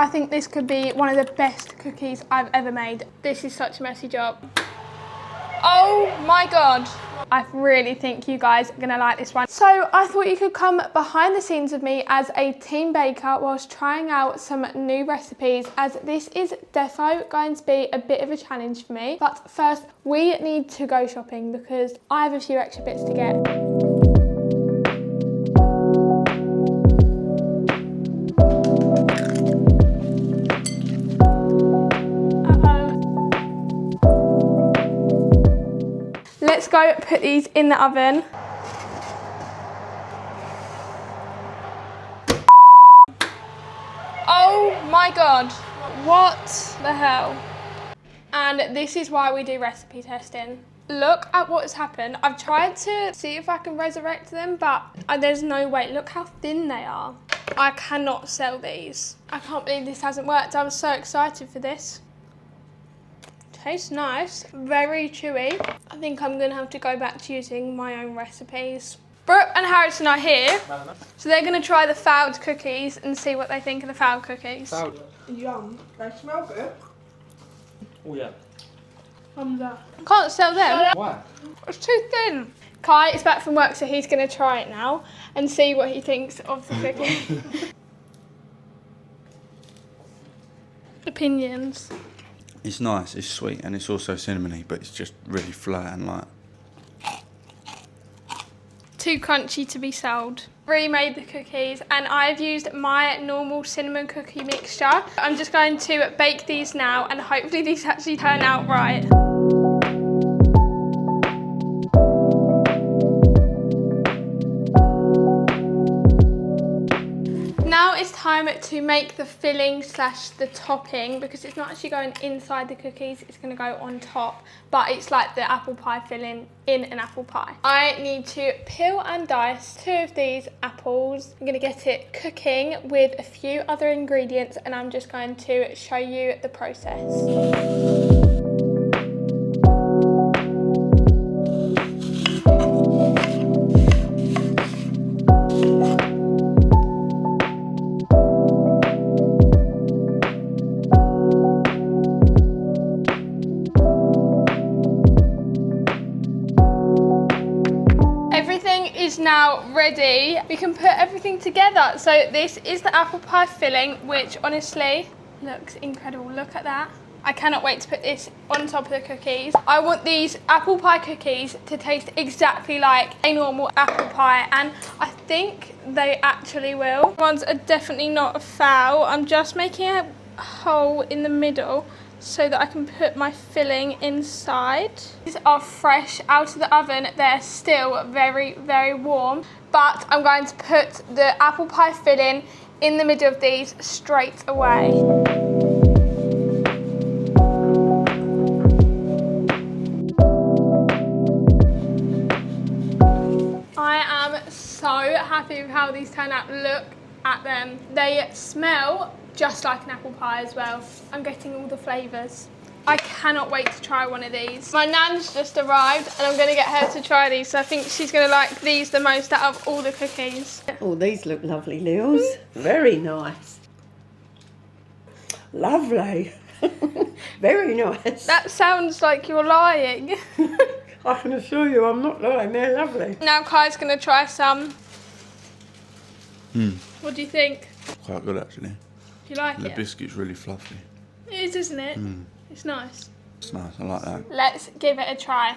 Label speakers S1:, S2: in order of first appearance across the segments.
S1: I think this could be one of the best cookies I've ever made. This is such a messy job. Oh my God. I really think you guys are gonna like this one. So I thought you could come behind the scenes with me as a teen baker whilst trying out some new recipes, as this is defo going to be a bit of a challenge for me. But first, we need to go shopping because I have a few extra bits to get. Let's go put these in the oven. Oh my God, what the hell? And this is why we do recipe testing. Look at what's happened. I've tried to see if I can resurrect them, but there's no way. Look how thin they are. I cannot sell these. I can't believe this hasn't worked. I was so excited for this. Tastes nice, very chewy. I think I'm gonna have to go back to using my own recipes. Brooke and Harrison are here, so they're gonna try the failed cookies and see what they think of the failed cookies.
S2: Failed. Yum. They smell good.
S3: Oh yeah.
S1: Thumbs up. I can't sell them.
S3: Why?
S1: It's too thin. Kai is back from work, so he's gonna try it now and see what he thinks of the cookie. Opinions.
S4: It's nice, it's sweet, and it's also cinnamony, but it's just really flat and light.
S1: Too crunchy to be sold. Remade the cookies, and I've used my normal cinnamon cookie mixture. I'm just going to bake these now, and hopefully these actually turn out right. Now it's time to make the filling slash the topping, because it's not actually going inside the cookies, it's going to go on top, but it's like the apple pie filling in an apple pie. I need to peel and dice 2 of these apples. I'm going to get it cooking with a few other ingredients, and I'm just going to show you the process. Is now ready. We can put everything together. So this is the apple pie filling, which honestly looks incredible. Look at that. I cannot wait to put this on top of the cookies. I want these apple pie cookies to taste exactly like a normal apple pie, and I think they actually will. Ones are definitely not a foul. I'm just making a hole in the middle so that I can put my filling inside. These are fresh out of the oven. They're still very, very warm, but I'm going to put the apple pie filling in the middle of these straight away. I am so happy with how these turn out. Look at them. They smell just like an apple pie as well. I'm getting all the flavours. I cannot wait to try one of these. My nan's just arrived and I'm going to get her to try these, so I think she's going to like these the most out of all the cookies.
S2: Oh, these look lovely, Niels. Very nice. Lovely. Very nice.
S1: That sounds like you're lying.
S2: I can assure you I'm not lying, they're lovely.
S1: Now Kai's going to try some. What do you think?
S4: Quite good actually.
S1: Do you like it?
S4: The biscuit's really fluffy.
S1: It is, isn't it? It's nice.
S4: It's nice, I like that.
S1: Let's give it a try.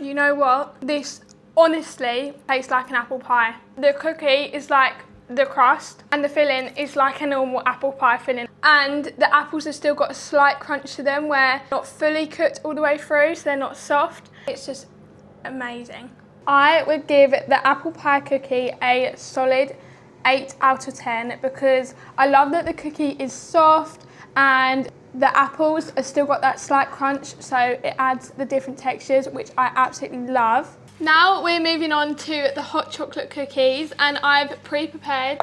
S1: You know what? This honestly tastes like an apple pie. The cookie is like the crust, and the filling is like a normal apple pie filling. And the apples have still got a slight crunch to them, where they're not fully cooked all the way through, so they're not soft. It's just amazing. I would give the apple pie cookie a solid 8 out of 10 because I love that the cookie is soft and the apples have still got that slight crunch, so it adds the different textures, which I absolutely love. Now we're moving on to the hot chocolate cookies, and I've pre-prepared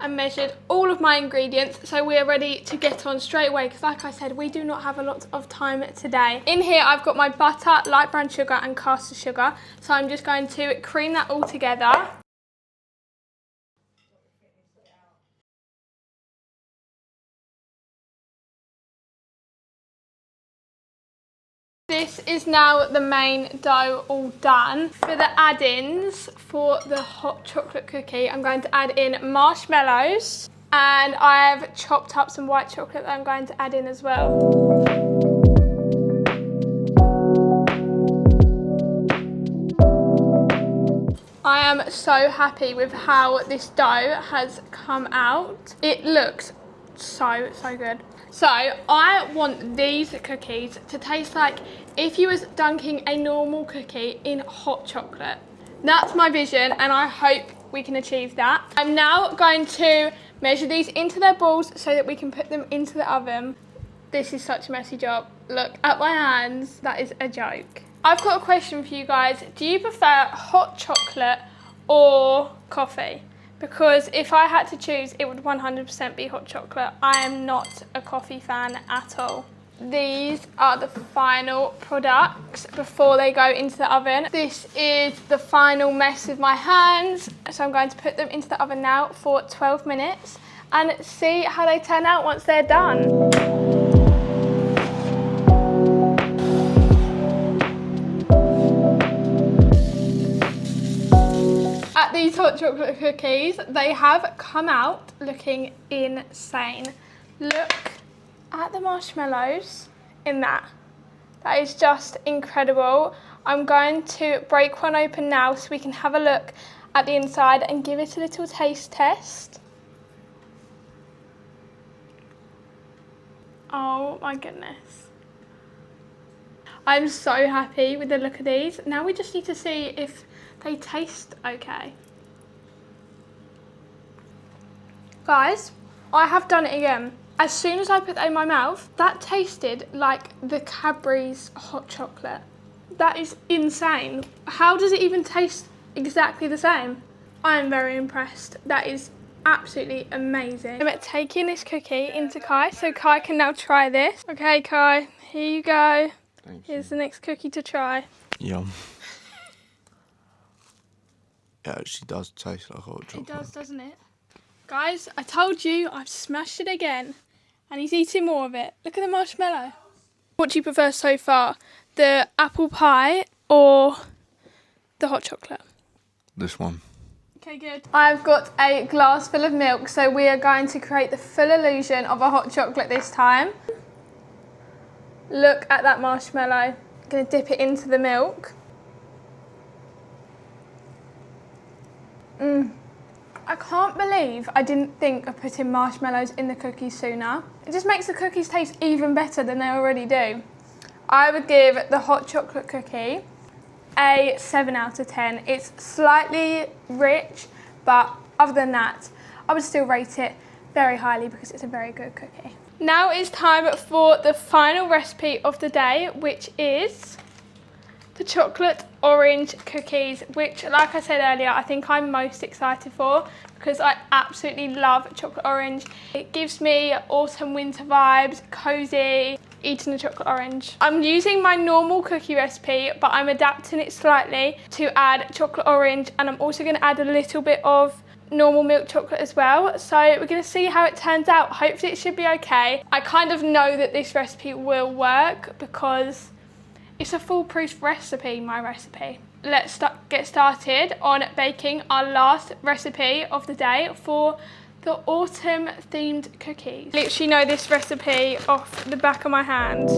S1: and measured all of my ingredients, so we are ready to get on straight away because, like I said, we do not have a lot of time today. In here I've got my butter, light brown sugar and caster sugar, so I'm just going to cream that all together. This is now the main dough all done. For the add-ins for the hot chocolate cookie, I'm going to add in marshmallows, and I've chopped up some white chocolate that I'm going to add in as well. I am so happy with how this dough has come out. It looks so good. So I want these cookies to taste like if you was dunking a normal cookie in hot chocolate. That's my vision, and I hope we can achieve that. I'm now going to measure these into their balls so that we can put them into the oven. This is such a messy job. Look at my hands, that is a joke. I've got a question for you guys. Do you prefer hot chocolate or coffee? Because if I had to choose, it would 100% be hot chocolate. I am not a coffee fan at all. These are the final products before they go into the oven. This is the final mess with my hands. So I'm going to put them into the oven now for 12 minutes and see how they turn out once they're done. At these hot chocolate cookies, they have come out looking insane. Look at the marshmallows in that. That is just incredible. I'm going to break one open now so we can have a look at the inside and give it a little taste test. Oh my goodness. I'm so happy with the look of these. Now we just need to see if they taste okay. Guys, I have done it again. As soon as I put that in my mouth, that tasted like the Cadbury's hot chocolate. That is insane. How does it even taste exactly the same? I am very impressed. That is absolutely amazing. I'm taking this cookie into Kai, so Kai can now try this. Okay, Kai, here you go. Here's the next cookie to try.
S4: Yum. It actually does taste like hot chocolate.
S1: It does, doesn't it? Guys, I told you, I've smashed it again. And he's eating more of it. Look at the marshmallow. What do you prefer so far? The apple pie or the hot chocolate?
S4: This one.
S1: Okay, good. I've got a glass full of milk, so we are going to create the full illusion of a hot chocolate this time. Look at that marshmallow. I'm going to dip it into the milk. I can't believe I didn't think of putting marshmallows in the cookies sooner. It just makes the cookies taste even better than they already do. I would give the hot chocolate cookie a 7 out of 10. It's slightly rich, but other than that, I would still rate it very highly because it's a very good cookie. Now it's time for the final recipe of the day, which is the chocolate orange cookies, which, like I said earlier, I think I'm most excited for because I absolutely love chocolate orange. It gives me autumn winter vibes, cozy, eating a chocolate orange. I'm using my normal cookie recipe, but I'm adapting it slightly to add chocolate orange, and I'm also going to add a little bit of normal milk chocolate as well. So we're going to see how it turns out. Hopefully it should be okay. I kind of know that this recipe will work because it's a foolproof recipe, my recipe. Let's get started on baking our last recipe of the day for the autumn themed cookies. Literally know this recipe off the back of my hand.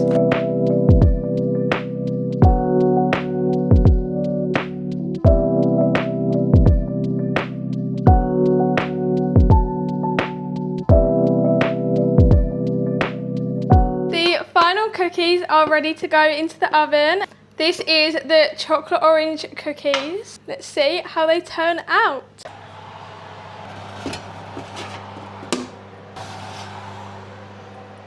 S1: The final cookies are ready to go into the oven. This is the chocolate orange cookies. Let's see how they turn out.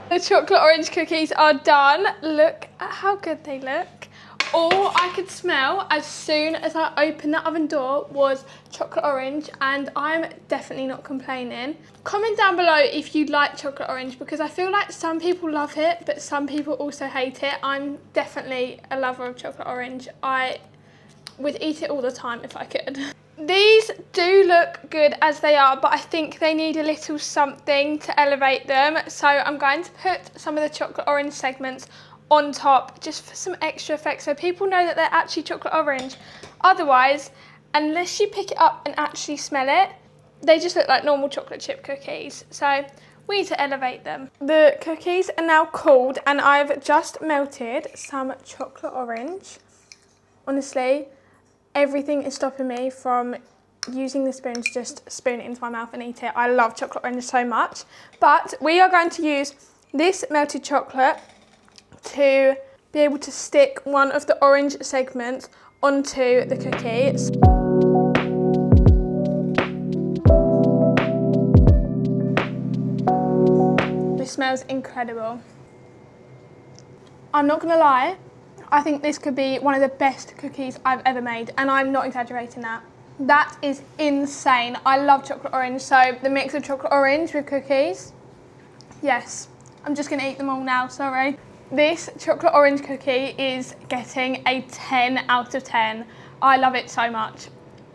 S1: The chocolate orange cookies are done. Look at how good they look. All I could smell as soon as I opened the oven door was chocolate orange, and I'm definitely not complaining. Comment down below if you like chocolate orange, because I feel like some people love it, but some people also hate it. I'm definitely a lover of chocolate orange. I would eat it all the time if I could. These do look good as they are, but I think they need a little something to elevate them. So I'm going to put some of the chocolate orange segments on top just for some extra effect so people know that they're actually chocolate orange. Otherwise, unless you pick it up and actually smell it, they just look like normal chocolate chip cookies. So we need to elevate them. The cookies are now cooled and I've just melted some chocolate orange. Honestly, everything is stopping me from using the spoon to just spoon it into my mouth and eat it. I love chocolate orange so much. But we are going to use this melted chocolate to be able to stick one of the orange segments onto the cookies. This smells incredible. I'm not gonna lie, I think this could be one of the best cookies I've ever made, and I'm not exaggerating that. That is insane. I love chocolate orange, so the mix of chocolate orange with cookies, yes. I'm just gonna eat them all now, sorry. This chocolate orange cookie is getting a 10 out of 10. I love it so much.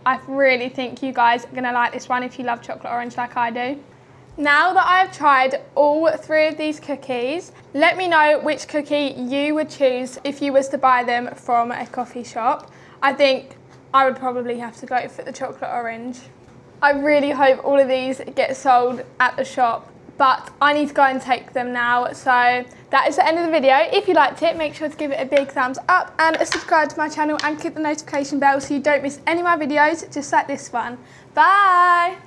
S1: I really think you guys are gonna like this one if you love chocolate orange like I do. Now that I've tried all 3 of these cookies, let me know which cookie you would choose if you was to buy them from a coffee shop. I think I would probably have to go for the chocolate orange. I really hope all of these get sold at the shop, but I need to go and take them now. So that is the end of the video. If you liked it, make sure to give it a big thumbs up and subscribe to my channel and click the notification bell so you don't miss any of my videos just like this one. Bye!